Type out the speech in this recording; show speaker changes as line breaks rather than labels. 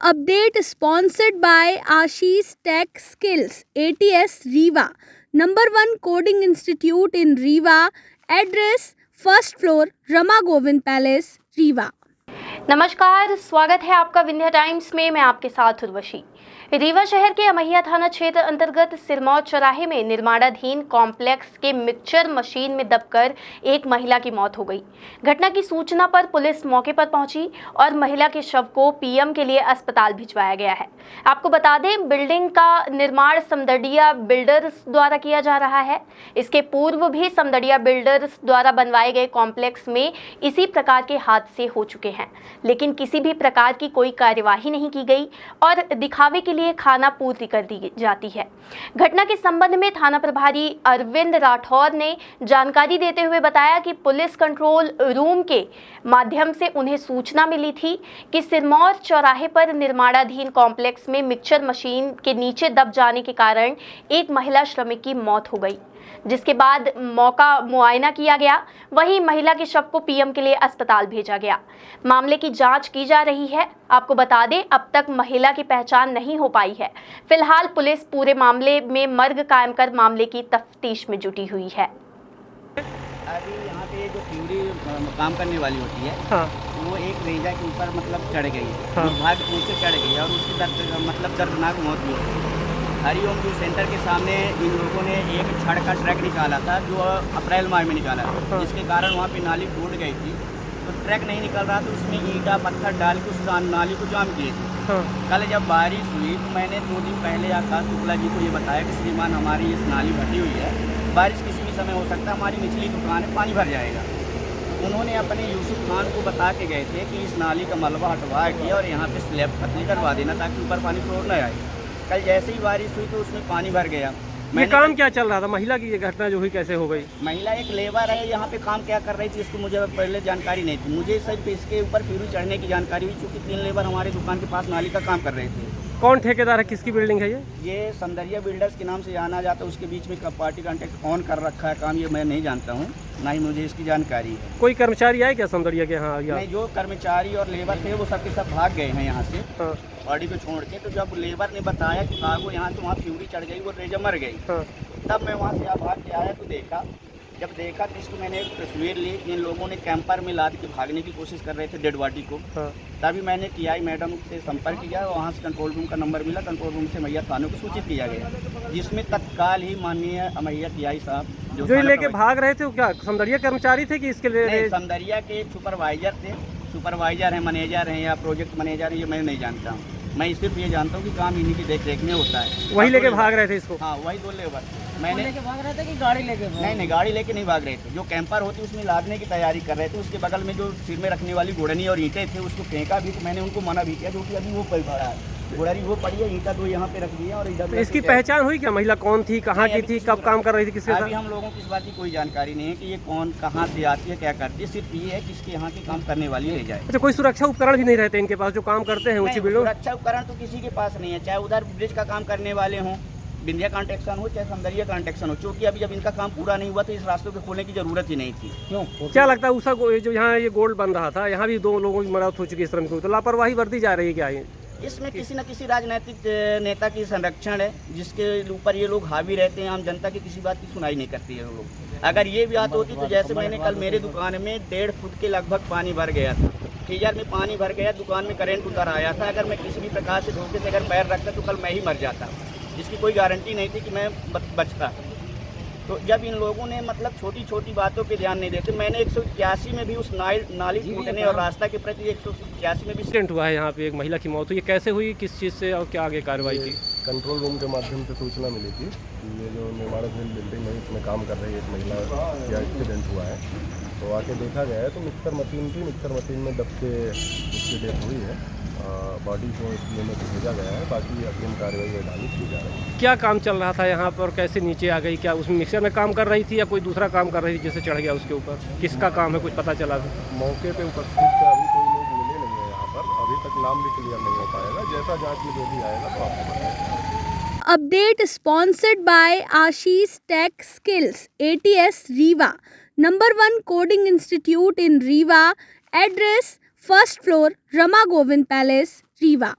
Update sponsored by Ashish Tech Skills, ATS Rewa, #1 coding institute in Rewa. Address first floor, Rama Govind Palace, Rewa.
नमस्कार, स्वागत है आपका Vindhya times में। मैं आपके साथ उर्वशी। रीवा शहर के अमैया थाना क्षेत्र अंतर्गत सिरमौर चौराहे में निर्माणाधीन कॉम्प्लेक्स के मिक्सचर मशीन में दबकर एक महिला की मौत हो गई। घटना की सूचना पर पुलिस मौके पर पहुंची और महिला के शव को पीएम के लिए अस्पताल भिजवाया गया है। आपको बता दें, बिल्डिंग का निर्माण समदड़िया बिल्डर्स द्वारा किया जा रहा है। इसके पूर्व भी समदड़िया बिल्डर्स द्वारा बनवाए गए कॉम्प्लेक्स में इसी प्रकार के हादसे हो चुके हैं, लेकिन किसी भी प्रकार की कोई कार्यवाही नहीं की गई और दिखावे के लिए खाना पूर्ति कर दी जाती है। घटना के संबंध में थाना प्रभारी अरविंद राठौर ने जानकारी देते हुए बताया कि पुलिस कंट्रोल रूम के माध्यम से उन्हें सूचना मिली थी कि सिरमौर चौराहे पर निर्माणाधीन कॉम्प्लेक्स में मिक्सचर मशीन के नीचे दब जाने के कारण एक महिला श्रमिक की मौत हो गई, जिसके बाद मौका मुआयना किया गया। वहीं महिला के शव को पीएम के लिए अस्पताल भेजा गया। मामले की जांच की जा रही है। आपको बता दें, अब तक महिला की पहचान नहीं हो पाई है। फिलहाल पुलिस पूरे मामले में मर्ग कायम कर मामले की तफ्तीश में जुटी हुई है।
अभी यहाँ पे जो प्यूरी काम करने वाली होती है,
हाँ।
वो एक रेजा के ऊपर मतलब चढ़ गई है,
हाँ।
दुर्भाग्यपूर्ण से चढ़ गई है और उसकी मतलब दर्दनाक मौत हुई है। हरिओम जूस सेंटर के सामने इन लोगों ने एक छड़ का ट्रैक निकाला था, जो अप्रैल माह में निकाला था,
हाँ।
जिसके कारण वहाँ पे नाली टूट गई थी। तो ट्रैक नहीं निकल रहा तो उसमें ईंटा पत्थर डाल के उस नाली को जाम किए थे।
हाँ।
कल जब बारिश हुई तो मैंने 2 दिन पहले आकाश शुक्ला जी को ये बताया कि श्रीमान हमारी इस नाली भरी हुई है, बारिश किसी भी समय हो सकता है, हमारी निचली दुकान है, पानी भर जाएगा। उन्होंने अपने यूसुफ खान को बता के गए थे कि इस नाली का मलबा हटवा के और यहाँ पे स्लैब पतली करवा देना ताकि ऊपर पानी फ्लोर न आए। कल जैसे ही बारिश हुई तो उसमें पानी भर गया।
ये काम क्या चल रहा था? महिला की ये घटना जो हुई कैसे हो गई?
महिला एक लेबर है, यहाँ पे काम क्या कर रही थी इसको मुझे पहले जानकारी नहीं थी। मुझे सिर्फ इसके ऊपर फिर चढ़ने की जानकारी हुई, क्योंकि 3 लेबर हमारे दुकान के पास नाली का काम कर रहे थे।
कौन ठेकेदार है? किसकी बिल्डिंग है
ये समदड़िया बिल्डर्स के नाम से जाना जाता है। उसके बीच में पार्टी कॉन्ट्रैक्ट कौन कर रखा है काम, ये मैं नहीं जानता हूँ, ना ही मुझे इसकी जानकारी है।
कोई कर्मचारी आए क्या समदड़िया के? हाँ,
नहीं, जो कर्मचारी और लेबर थे वो सबके सब भाग गए हैं यहाँ से,
हाँ।
बॉडी को छोड़ के। तो जब लेबर ने बताया कि कार्गो यहाँ से वहाँ फ्यूरी चढ़ गई, वो रेजा मर गई,
हाँ।
तब मैं वहाँ से भाग के आया तो देखा। जब देखा तो इसको मैंने एक तस्वीर ली। इन लोगों ने कैंपर में लाद के भागने की कोशिश कर रहे थे डेड बॉडी को।
हाँ।
तभी मैंने टीआई मैडम से संपर्क किया, वहाँ से कंट्रोल रूम का नंबर मिला, कंट्रोल रूम से मैया थाने को सूचित किया गया, जिसमें तत्काल ही माननीय अमैया टीआई साहब
जो लेके भाग रहे थे वो क्या समदड़िया कर्मचारी थे कि इसके लिए?
समदड़िया के सुपरवाइजर थे। सुपरवाइजर हैं, मैनेजर हैं या प्रोजेक्ट मैनेजर हैं, ये मैं नहीं जानता हूँ। मैं सिर्फ ये जानता हूँ कि काम इन्हीं की देख रेख में होता है।
वही लेके भाग रहे थे इसको?
हाँ, वही 2 लेबर मैंने
लेके भाग रहे थे कि गाड़ी लेके?
नहीं, गाड़ी लेके नहीं भाग रहे थे। जो कैंपर होती उसमें लादने की तैयारी कर रहे थे। उसके बगल में जो सिर में रखने वाली गोड़नी और ईंटें थे उसको फेंका भी, तो मैंने उनको मना भी किया, जो कि अभी वो पड़ा है। गोड़नी वो पड़ी है, ईंटा 2 यहाँ पे रख दिया और इधर।
इसकी पहचान हुई क्या? महिला कौन थी, कहाँ की थी, कब काम कर रही थी, किसके साथ?
अभी हम लोगों को इस बात की कोई जानकारी नहीं है कि ये कौन कहाँ से आती है, क्या करती है। सिर्फ ये है कि इसके यहाँ के काम करने वाली रह जाए।
अच्छा, कोई सुरक्षा उपकरण भी नहीं रहते इनके पास जो काम करते हैं ऊंची बिल्डिंग?
सुरक्षा उपकरण तो किसी के पास नहीं है, चाहे उधर ब्रिज का काम करने वाले हों, विंध्या कॉन्ट्रैक्शन हो, चाहे समदड़िया कॉन्ट्रैक्शन हो, क्योंकि अभी जब इनका काम पूरा नहीं हुआ तो इस रास्तों को खोलने की जरूरत ही नहीं थी।
क्यों? क्या लगता है उषा जो यहाँ ये गोल्ड बन रहा था, यहाँ भी 2 लोगों की मौत हो चुकी है श्रमिकों, तो लापरवाही बरती जा रही है क्या?
इसमें किसी न किसी राजनीतिक नेता की संरक्षण है, जिसके ऊपर ये लोग हावी रहते हैं। आम जनता की किसी बात की सुनाई नहीं करती है लोग। अगर ये बात होती तो जैसे मैंने कल मेरे दुकान में 1.5 फुट के लगभग पानी भर गया था, फ्रीजर में पानी भर गया, दुकान में करंट उतर आया था। अगर मैं किसी भी प्रकार से धोखे से अगर पैर रखता तो कल मैं ही मर जाता, जिसकी कोई गारंटी नहीं थी कि मैं बचता। तो जब इन लोगों ने मतलब छोटी छोटी बातों पे ध्यान नहीं देते, मैंने 181 में भी उस नाली टूटने और रास्ता के प्रति 181 में भी
एक्सीडेंट हुआ है। यहाँ पे एक महिला की मौत हुई, ये कैसे हुई, किस चीज़ से और क्या आगे कार्रवाई की?
कंट्रोल रूम के माध्यम से सूचना मिली थी कि ये जो निर्माणाधीन बिल्डिंग है इसमें काम कर रही एक महिला का एक्सीडेंट हुआ है। तो आके देखा गया है तो मिक्सर मशीन में दब के उसकी डेथ हुई है। बॉडी को इसलिए में भेजा गया है, बाकी अग्रिम कार्रवाई वैधानिक की जा रही है।
क्या काम चल रहा था यहाँ पर, कैसे नीचे आ गई? क्या उसमें मिक्सर में काम कर रही थी या कोई दूसरा काम कर रही थी जिससे चढ़ गया उसके ऊपर? किसका काम है, कुछ पता चला?
मौके पे उपस्थित अभी कोई लोग मिले नहीं है यहाँ पर, अभी तक नाम भी क्लियर नहीं हो पाएगा। जैसा जांच में जो भी आएगा तो आपको बताएंगे।
Update sponsored by Ashish Tech Skills, ATS Rewa, #1 coding institute in Rewa. Address first floor, Rama Govind Palace, Rewa.